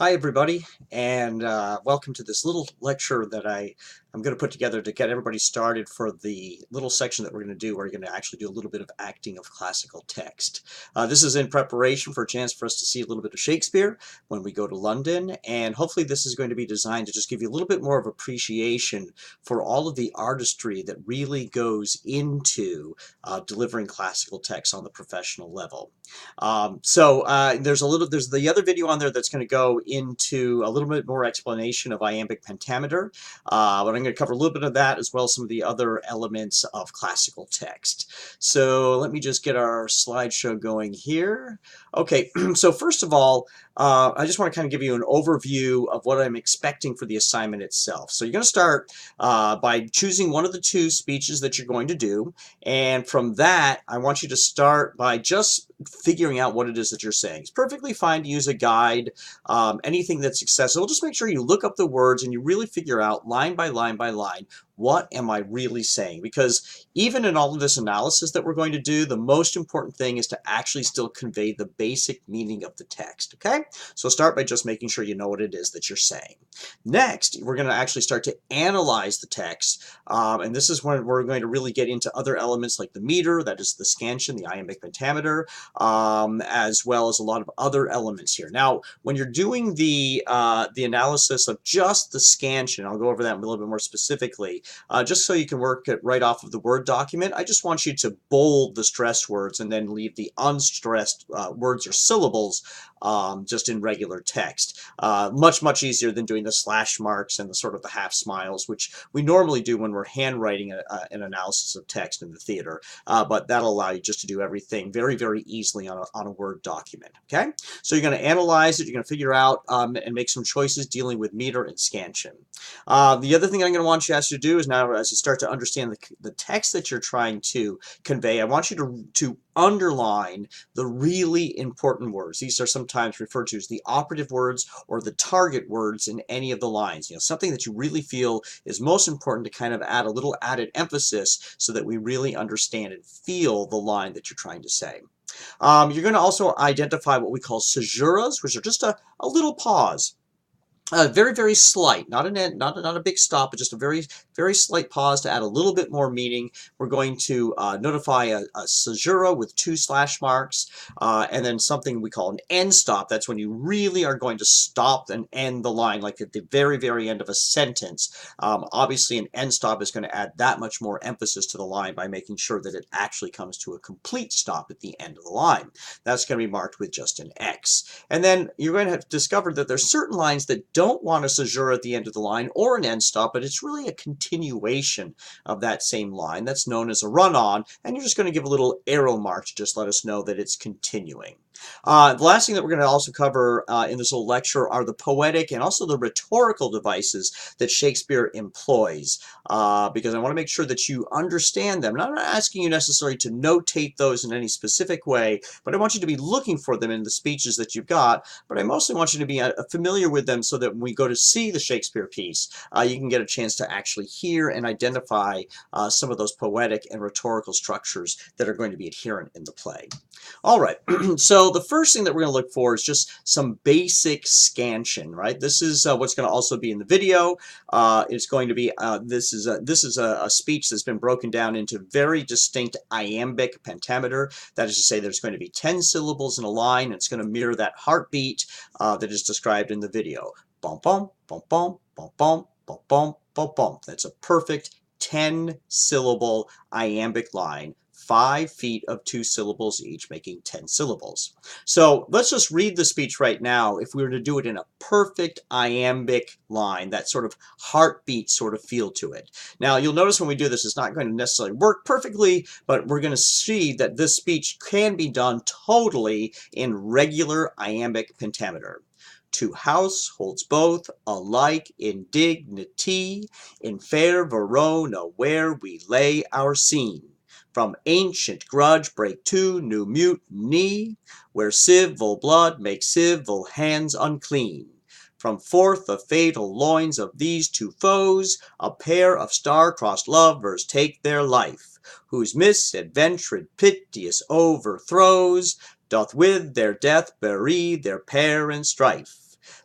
Hi, everybody, and welcome to this little lecture that I'm going to put together to get everybody started for the little section that we're going to do. We're going to actually do a little bit of acting of classical text. This is in preparation for a chance for us to see a little bit of Shakespeare when we go to London, and hopefully this is going to be designed to just give you a little bit more of appreciation for all of the artistry that really goes into delivering classical text on the professional level. There's the other video on there that's going to go into a little bit more explanation of iambic pentameter, but I'm going to cover a little bit of that as well as some of the other elements of classical text. So let me just get our slideshow going here. Okay, so first of all, I just want to kind of give you an overview of what I'm expecting for the assignment itself. So you're going to start by choosing one of the two speeches that you're going to do, and from that, I want you to start by just figuring out what it is that you're saying. It's perfectly fine to use a guide, anything that's accessible. Just make sure you look up the words and you really figure out line by line by line, what am I really saying? Because even in all of this analysis that we're going to do, the most important thing is to actually still convey the basic meaning of the text, okay? So start by just making sure you know what it is that you're saying. Next, we're going to actually start to analyze the text, and this is when we're going to really get into other elements like the meter, that is the scansion, the iambic pentameter, as well as a lot of other elements here. Now, when you're doing the analysis of just the scansion, I'll go over that a little bit more specifically, just so you can work it right off of the Word document. I just want you to bold the stressed words and then leave the unstressed words or syllables just in regular text. Much easier than doing the slash marks and the sort of the half smiles, which we normally do when we're handwriting an analysis of text in the theater, but that'll allow you just to do everything very easily on a Word document. Okay, so you're going to analyze it, you're going to figure out and make some choices dealing with meter and scansion. The other thing I'm going to want you to ask you to do is now, as you start to understand the text that you're trying to convey, I want you to underline the really important words. These are sometimes referred to as the operative words or the target words in any of the lines. You know, something that you really feel is most important to kind of add a little added emphasis so that we really understand and feel the line that you're trying to say. You're going to also identify what we call caesuras, which are just a little pause. Very slight, not a big stop, but just a very slight pause to add a little bit more meaning. We're going to notify a caesura with 2 slash marks, and then something we call an end stop. That's when you really are going to stop and end the line, like at the very end of a sentence. Obviously, an end stop is going to add that much more emphasis to the line by making sure that it actually comes to a complete stop at the end of the line. That's going to be marked with just an X. And then you're going to have discovered that there's certain lines that don't want a caesura at the end of the line or an end stop, but it's really a continuation of that same line. That's known as a run-on, and you're just going to give a little arrow mark to just let us know that it's continuing. The last thing that we're going to also cover in this little lecture are the poetic and also the rhetorical devices that Shakespeare employs, because I want to make sure that you understand them. And I'm not asking you necessarily to notate those in any specific way, but I want you to be looking for them in the speeches that you've got, but I mostly want you to be familiar with them so that when we go to see the Shakespeare piece, you can get a chance to actually hear and identify some of those poetic and rhetorical structures that are going to be adherent in the play. All right, so the first thing that we're going to look for is just some basic scansion, right? This is what's going to also be in the video. It's going to be, this is a speech that's been broken down into very distinct iambic pentameter. That is to say, there's going to be 10 syllables in a line, and it's going to mirror that heartbeat that is described in the video. Bum, bum, bum, bum, bum, bum, bum, bum, bum, bum. That's a perfect 10-syllable iambic line. 5 feet of 2 syllables each, making 10 syllables. So let's just read the speech right now if we were to do it in a perfect iambic line, that sort of heartbeat sort of feel to it. Now, you'll notice when we do this, it's not going to necessarily work perfectly, but we're going to see that this speech can be done totally in regular iambic pentameter. To house holds both alike in dignity, in fair Verona where we lay our scene. From ancient grudge break to new mutiny, where civil blood makes civil hands unclean. From forth the fatal loins of these two foes, a pair of star-crossed lovers take their life, whose misadventured piteous overthrows doth with their death bury their pair in strife.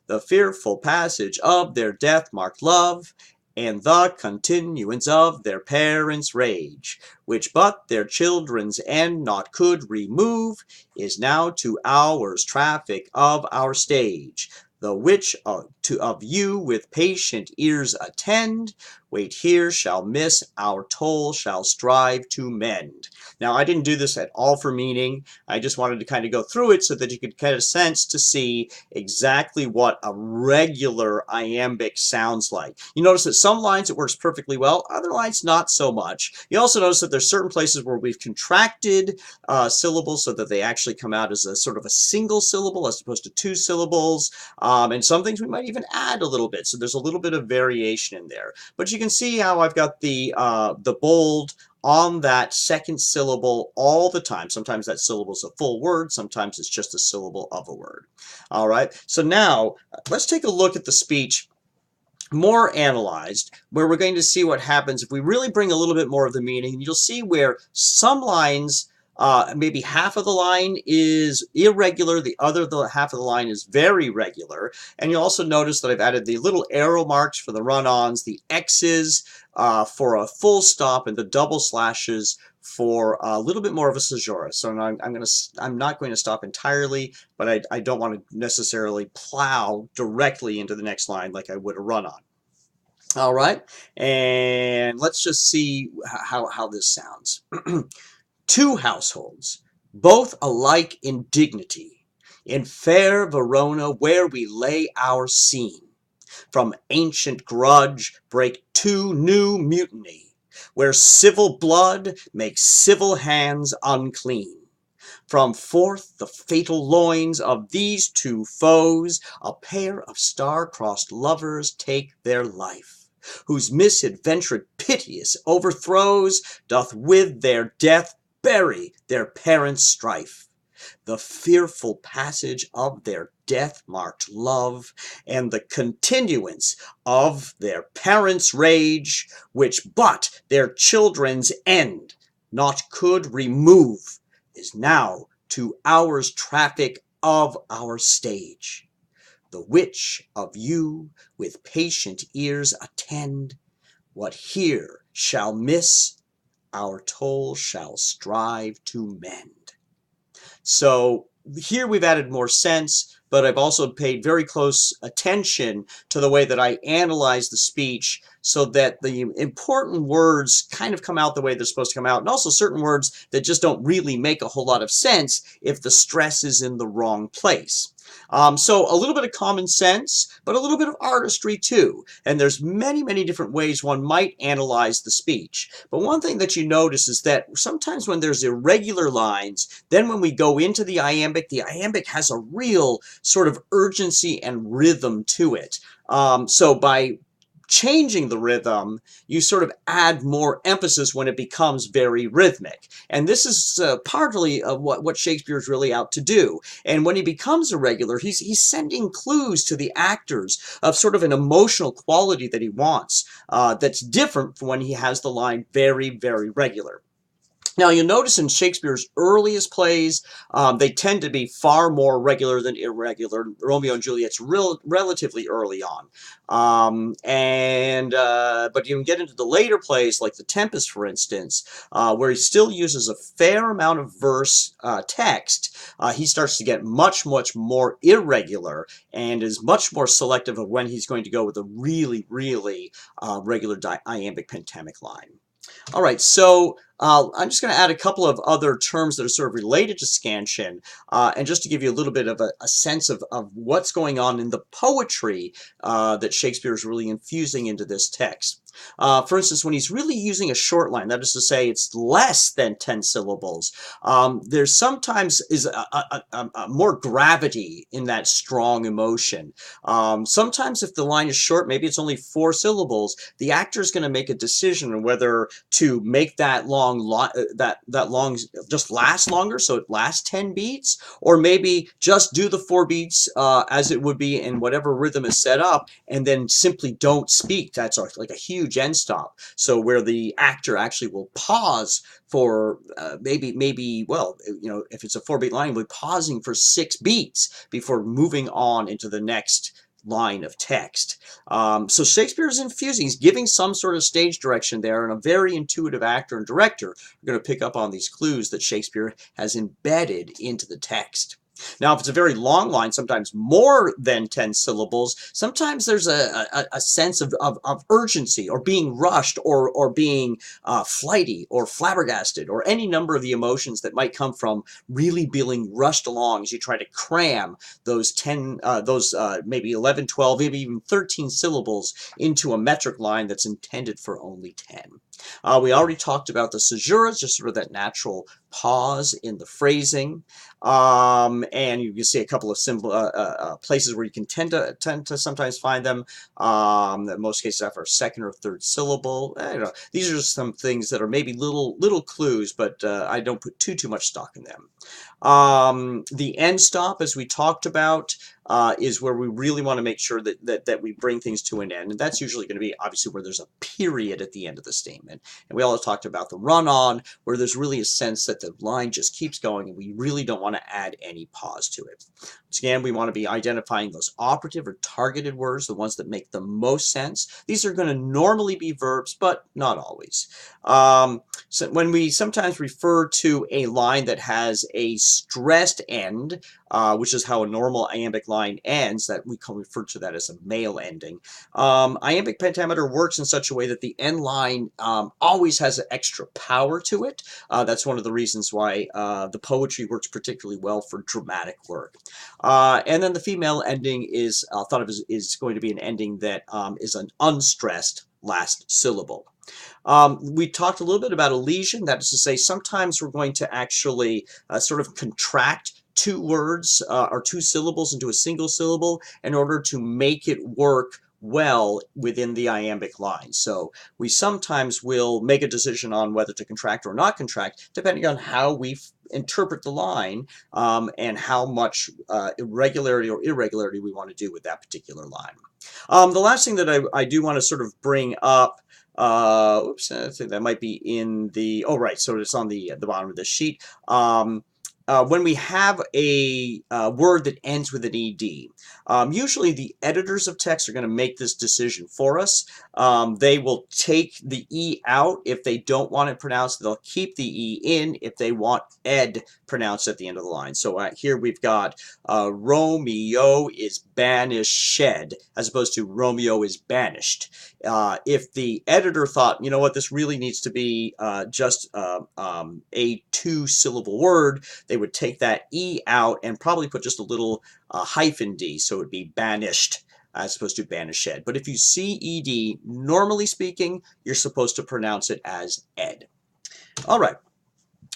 The fearful passage of their death-marked love, and the continuance of their parents' rage, which but their children's end not could remove, is now to ours traffic of our stage, the which of you with patient ears attend, wait here shall miss, our toll shall strive to mend. Now, I didn't do this at all for meaning. I just wanted to kind of go through it so that you could get a sense to see exactly what a regular iambic sounds like. You notice that some lines it works perfectly well, other lines not so much. You also notice that there's certain places where we've contracted syllables so that they actually come out as a sort of a single syllable as opposed to two syllables. And some things we might even add a little bit. So there's a little bit of variation in there. But you can see how I've got the bold on that second syllable all the time. Sometimes that syllable is a full word. Sometimes it's just a syllable of a word. All right. So now let's take a look at the speech more analyzed, where we're going to see what happens if we really bring a little bit more of the meaning. And you'll see where some lines, maybe half of the line is irregular, the other half of the line is very regular. And you'll also notice that I've added the little arrow marks for the run-ons, the X's for a full stop, and the double slashes for a little bit more of a caesura. So I'm not going to stop entirely, but I don't want to necessarily plow directly into the next line like I would a run-on. All right, and let's just see how this sounds. Two households, both alike in dignity, in fair Verona where we lay our scene, from ancient grudge break to new mutiny, where civil blood makes civil hands unclean. From forth the fatal loins of these two foes, a pair of star-crossed lovers take their life, whose misadventured piteous overthrows doth with their death bury their parents' strife. The fearful passage of their death-marked love, and the continuance of their parents' rage, which but their children's end not could remove, is now to ours traffic of our stage. The which of you with patient ears attend, what here shall miss, our toll shall strive to mend. So here we've added more sense, but I've also paid very close attention to the way that I analyze the speech so that the important words kind of come out the way they're supposed to come out, and also certain words that just don't really make a whole lot of sense if the stress is in the wrong place. So a little bit of common sense, but a little bit of artistry too. And there's many, many different ways one might analyze the speech. But one thing that you notice is that sometimes when there's irregular lines, then when we go into the iambic has a real sort of urgency and rhythm to it. So by changing the rhythm, you sort of add more emphasis when it becomes very rhythmic. And this is partly of what Shakespeare is really out to do. And when he becomes irregular, he's sending clues to the actors of sort of an emotional quality that he wants that's different from when he has the line very, very regular. Now, you'll notice in Shakespeare's earliest plays, they tend to be far more regular than irregular. Romeo and Juliet's relatively early on. But you can get into the later plays, like The Tempest, for instance, where he still uses a fair amount of verse text. He starts to get much, much more irregular and is much more selective of when he's going to go with a really, really regular iambic pentamic line. All right, so I'm just going to add a couple of other terms that are sort of related to scansion, and just to give you a little bit of a sense of what's going on in the poetry that Shakespeare is really infusing into this text. For instance, when he's really using a short line, that is to say it's less than 10 syllables, there sometimes is a more gravity in that strong emotion. Sometimes if the line is short, maybe it's only 4 syllables, the actor is going to make a decision on whether to make that long that long just lasts longer, so it lasts 10 beats, or maybe just do the 4 beats as it would be in whatever rhythm is set up, and then simply don't speak. That's like a huge end stop. So where the actor actually will pause for maybe well, if it's a 4-beat line, we'll be pausing for 6 beats before moving on into the next line of text. So Shakespeare is infusing, he's giving some sort of stage direction there, and a very intuitive actor and director are going to pick up on these clues that Shakespeare has embedded into the text. Now, if it's a very long line, sometimes more than 10 syllables, sometimes there's a sense of urgency, or being rushed, or being flighty, or flabbergasted, or any number of the emotions that might come from really being rushed along as you try to cram those maybe 11, 12, maybe even 13 syllables into a metric line that's intended for only 10. We already talked about the caesuras, just sort of that natural pause in the phrasing. And you can see a couple of places where you can tend to sometimes find them. In most cases after a second or third syllable. I don't know. These are just some things that are maybe little clues, but I don't put too much stock in them. The end stop, as we talked about, is where we really want to make sure that we bring things to an end, and that's usually going to be obviously where there's a period at the end of the statement. And we also talked about the run-on, where there's really a sense that the line just keeps going, and we really don't want to add any pause to it. Once again, we want to be identifying those operative or targeted words, the ones that make the most sense. These are going to normally be verbs, but not always. So when we sometimes refer to a line that has a stressed end, which is how a normal iambic line ends, that we can refer to that as a male ending. Iambic pentameter works in such a way that the end line always has an extra power to it. That's one of the reasons why the poetry works particularly well for dramatic work. And then the female ending is thought of as going to be an ending that is an unstressed last syllable. We talked a little bit about elision. That is to say, sometimes we're going to actually sort of contract 2 words or 2 syllables into a single syllable in order to make it work well within the iambic line. So we sometimes will make a decision on whether to contract or not contract, depending on how we interpret the line and how much irregularity or irregularity we want to do with that particular line. The last thing that I do want to sort of bring up, oops, I think that might be in the, oh right, so it's on the bottom of the sheet. When we have a word that ends with an ed, usually the editors of text are going to make this decision for us. They will take the e out if they don't want it pronounced. They'll keep the e in if they want ed pronounced at the end of the line. So here we've got Romeo is banished, as opposed to Romeo is banished. If the editor thought, you know what, this really needs to be just a 2-syllable word, they would take that e out and probably put just a little hyphen d, so it would be banished as opposed to banished. But if you see ed, normally speaking, you're supposed to pronounce it as ed. All right.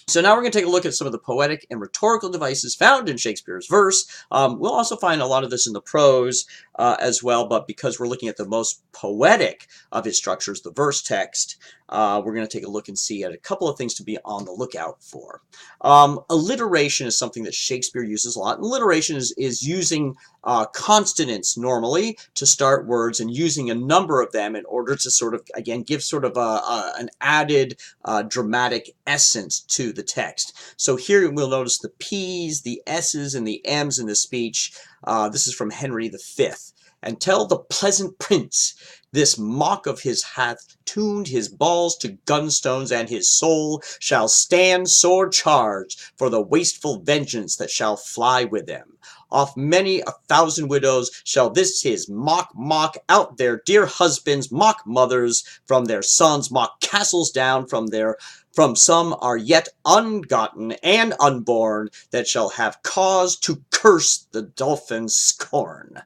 So now we're going to take a look at some of the poetic and rhetorical devices found in Shakespeare's verse. We'll also find a lot of this in the prose as well, but because we're looking at the most poetic of his structures, the verse text, we're going to take a look and see at a couple of things to be on the lookout for. Alliteration is something that Shakespeare uses a lot. Alliteration is using consonants normally to start words and using a number of them in order to sort of, again, give sort of an added dramatic essence to the text. So here we'll notice the P's, the S's, and the M's in the speech. This is from Henry V. And tell the pleasant prince, this mock of his hath tuned his balls to gunstones, and his soul shall stand sore charged for the wasteful vengeance that shall fly with them. Off many 1,000 widows shall this his mock out their dear husbands, mock mothers, from their sons mock castles down, from some are yet ungotten and unborn, that shall have cause to curse the dolphin's scorn.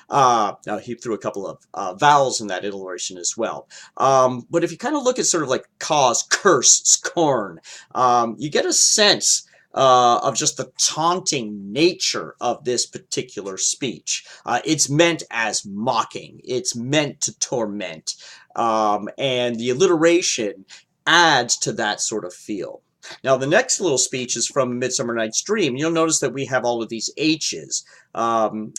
Now he threw a couple of vowels in that alliteration as well. But if you kind of look at sort of like cause, curse, scorn, you get a sense of just the taunting nature of this particular speech. It's meant as mocking. It's meant to torment. And the alliteration adds to that sort of feel. Now, the next little speech is from Midsummer Night's Dream. You'll notice that we have all of these H's.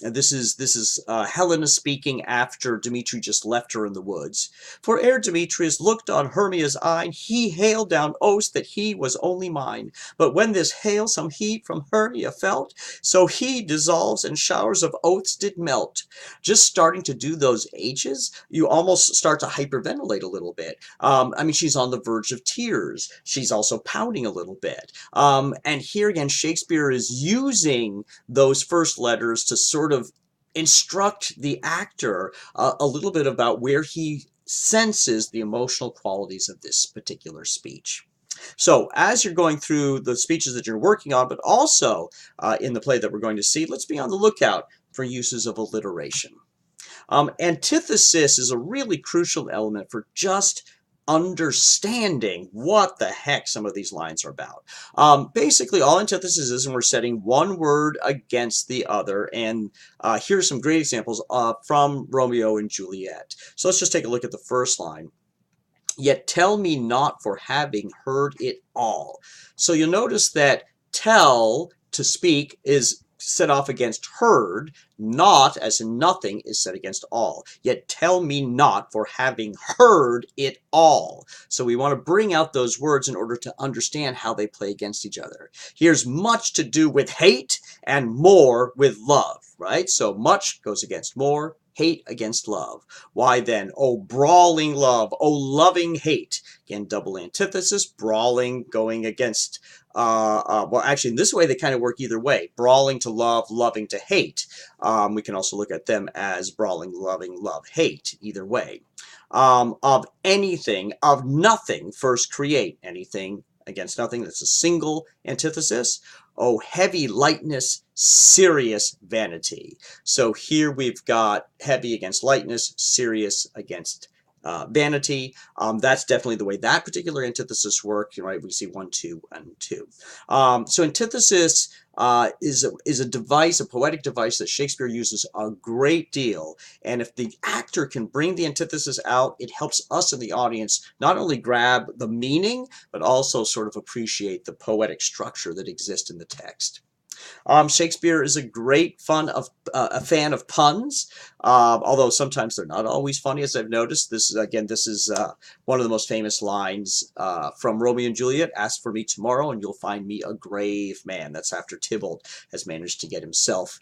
This is Helena speaking after Dmitri just left her in the woods. For ere Demetrius looked on Hermia's eyne, he hailed down oaths that he was only mine. But when this hail some heat from Hermia felt, so he dissolves and showers of oaths did melt. Just starting to do those H's, you almost start to hyperventilate a little bit. I mean, she's on the verge of tears. She's also pouting a little bit. And here again, Shakespeare is using those first letters to sort of instruct the actor a little bit about where he senses the emotional qualities of this particular speech. So as you're going through the speeches that you're working on, but also in the play that we're going to see, let's be on the lookout for uses of alliteration. Antithesis is a really crucial element for just understanding what the heck some of these lines are about. Basically, all antithesis is when we're setting one word against the other, and here's some great examples from Romeo and Juliet. So let's just take a look at the first line. Yet tell me not for having heard it all. So you'll notice that tell, to speak, is set off against heard, not, as in nothing, is set against all. Yet tell me not for having heard it all. So we want to bring out those words in order to understand how they play against each other. Here's much to do with hate and more with love, right? So much goes against more, hate against love. Why then, oh brawling love, oh loving hate. Again, double antithesis, brawling going against, well actually in this way they kind of work either way. Brawling to love, loving to hate. We can also look at them as brawling, loving, love, hate, either way. Of anything, of nothing, first create. Anything against nothing, that's a single antithesis. Oh, heavy lightness, serious vanity. So here we've got heavy against lightness, serious against vanity. That's definitely the way that particular antithesis works, right? We see 1, 2, and 2. So antithesis is a device, a poetic device that Shakespeare uses a great deal. And if the actor can bring the antithesis out, it helps us in the audience not only grab the meaning, but also sort of appreciate the poetic structure that exists in the text. Shakespeare is a great fan of puns, although sometimes they're not always funny, as I've noticed. This is one of the most famous lines from Romeo and Juliet. Ask for me tomorrow and you'll find me a grave man. That's after Tybalt has managed to get himself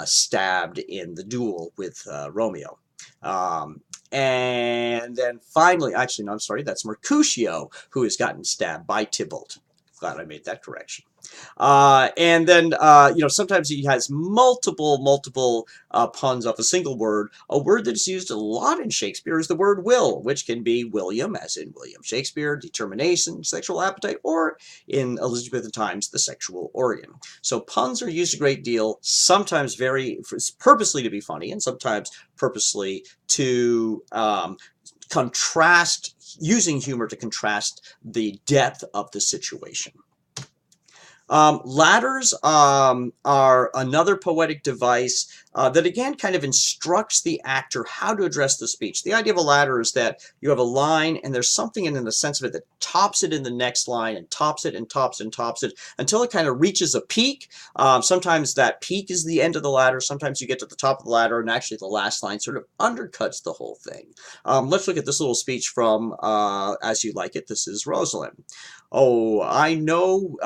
stabbed in the duel with Romeo. And then finally, actually, no, I'm sorry, that's Mercutio who has gotten stabbed by Tybalt. Glad I made that correction. And then, you know, sometimes he has multiple puns off a single word. A word that's used a lot in Shakespeare is the word will, which can be William, as in William Shakespeare, determination, sexual appetite, or in Elizabethan times, the sexual organ. So puns are used a great deal, sometimes very purposely to be funny, and sometimes purposely to contrast, using humor to contrast the depth of the situation. Ladders are another poetic device that again kind of instructs the actor how to address the speech. The idea of a ladder is that you have a line and there's something in the sense of it that tops it in the next line and tops it and tops and tops it until it kind of reaches a peak. Sometimes that peak is the end of the ladder. Sometimes you get to the top of the ladder and actually the last line sort of undercuts the whole thing. Let's look at this little speech from As You Like It. This is Rosalind. Oh, I know,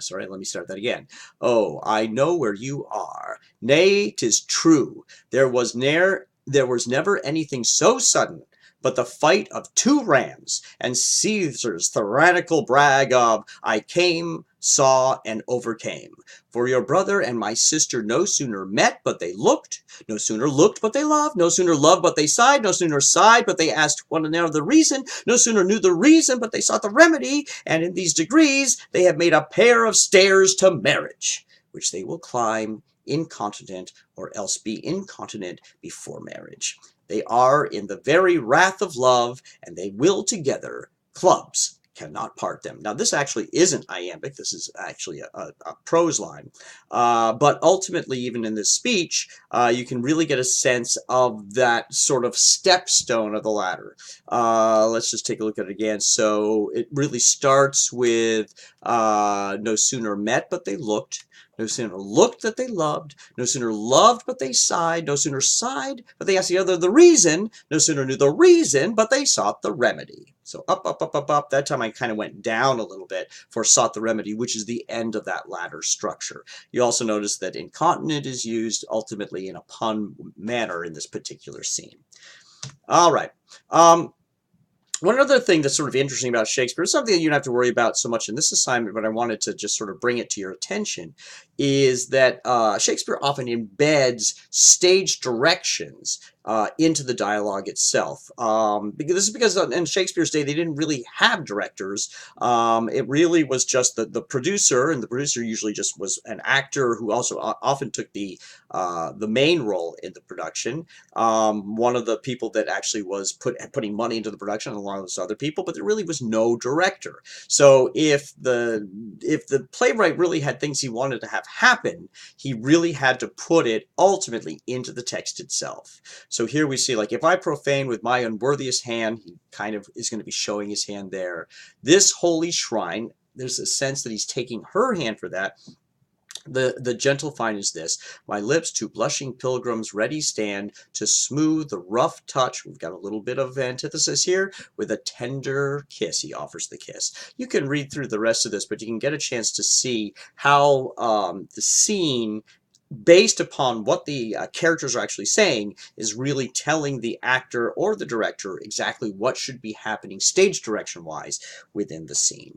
sorry, let me start that again. Oh, I know where you are. Nay, 'tis true. There was never anything so sudden, but the fight of 2 rams, and Caesar's tyrannical brag of, I came, saw, and overcame. For your brother and my sister no sooner met, but they looked, no sooner looked, but they loved, no sooner loved, but they sighed, no sooner sighed, but they asked one another the reason, no sooner knew the reason, but they sought the remedy, and in these degrees they have made a pair of stairs to marriage, which they will climb incontinent, or else be incontinent before marriage. They are in the very wrath of love, and they will together clubs cannot part them. Now, this actually isn't iambic. This is actually a prose line. But ultimately, even in this speech, you can really get a sense of that sort of stepstone of the ladder. Let's just take a look at it again. So it really starts with no sooner met, but they looked. No sooner looked that they loved, no sooner loved but they sighed, no sooner sighed but they asked the other the reason, no sooner knew the reason but they sought the remedy. So up, up, up, up, up. That time I kind of went down a little bit for sought the remedy, which is the end of that ladder structure. You also notice that incontinent is used ultimately in a pun manner in this particular scene. All right. One other thing that's sort of interesting about Shakespeare, something that you don't have to worry about so much in this assignment, but I wanted to just sort of bring it to your attention, is that Shakespeare often embeds stage directions into the dialogue itself. Because this is because in Shakespeare's day, they didn't really have directors. It really was just the producer, and the producer usually just was an actor who also often took the main role in the production. One of the people that actually was putting money into the production, along with those other people, but there really was no director. So if the playwright really had things he wanted to have happen, he really had to put it ultimately into the text itself. So here we see, like, if I profane with my unworthiest hand, he kind of is going to be showing his hand there. This holy shrine, there's a sense that he's taking her hand for that. The gentle fine is this: my lips to blushing pilgrims ready stand to smooth the rough touch. We've got a little bit of antithesis here with a tender kiss. He offers the kiss. You can read through the rest of this, but you can get a chance to see how the scene, based upon what the characters are actually saying, is really telling the actor or the director exactly what should be happening stage direction wise within the scene.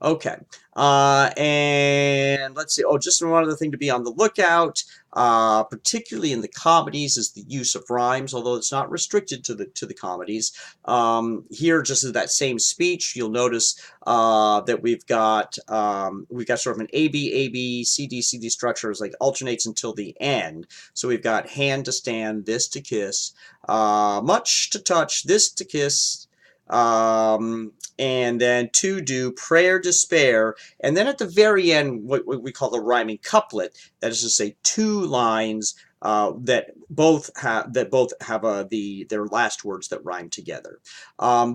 Okay, and let's see. Oh, just one other thing to be on the lookout, particularly in the comedies, is the use of rhymes. Although it's not restricted to the comedies. Here, just as that same speech, you'll notice that we've got sort of an AB CD structure, as like alternates until the end. So we've got hand to stand, this to kiss, much to touch, this to kiss. And then to do, prayer, despair, and then at the very end, what we call the rhyming couplet. That is to say, two lines that both have their last words that rhyme together.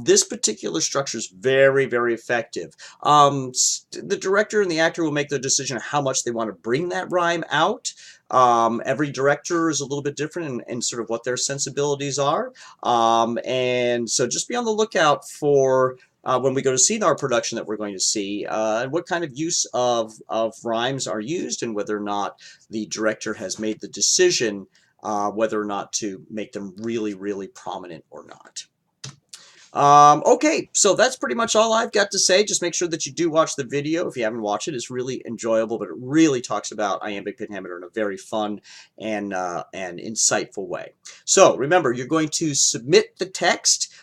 This particular structure is very, very effective. The director and the actor will make the decision of how much they want to bring that rhyme out. Every director is a little bit different in sort of what their sensibilities are. And so just be on the lookout for when we go to see our production that we're going to see, what kind of use of rhymes are used, and whether or not the director has made the decision whether or not to make them really, really prominent or not. Okay, so that's pretty much all I've got to say. Just make sure that you do watch the video if you haven't watched it. It's really enjoyable, but it really talks about iambic pentameter in a very fun and insightful way. So remember, you're going to submit the text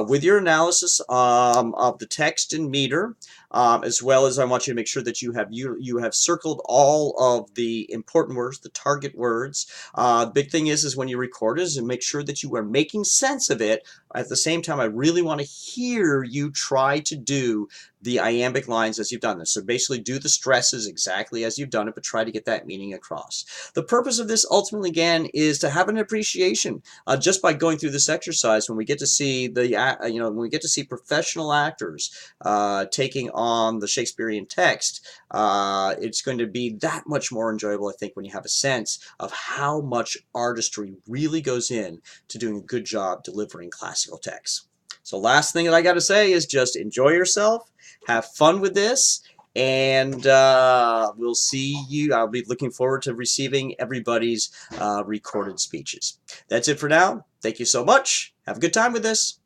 with your analysis of the text and meter, as well as I want you to make sure that you have circled all of the important words, the target words. The big thing is when you record is and make sure that you are making sense of it. At the same time, I really want to hear you try to do the iambic lines as you've done this. So basically do the stresses exactly as you've done it, but try to get that meaning across. The purpose of this ultimately, again, is to have an appreciation just by going through this exercise. When we get to see when we get to see professional actors taking on the Shakespearean text, it's going to be that much more enjoyable, I think, when you have a sense of how much artistry really goes in to doing a good job delivering classical texts. So last thing that I got to say is just enjoy yourself, have fun with this, and we'll see you. I'll be looking forward to receiving everybody's recorded speeches. That's it for now. Thank you so much. Have a good time with this.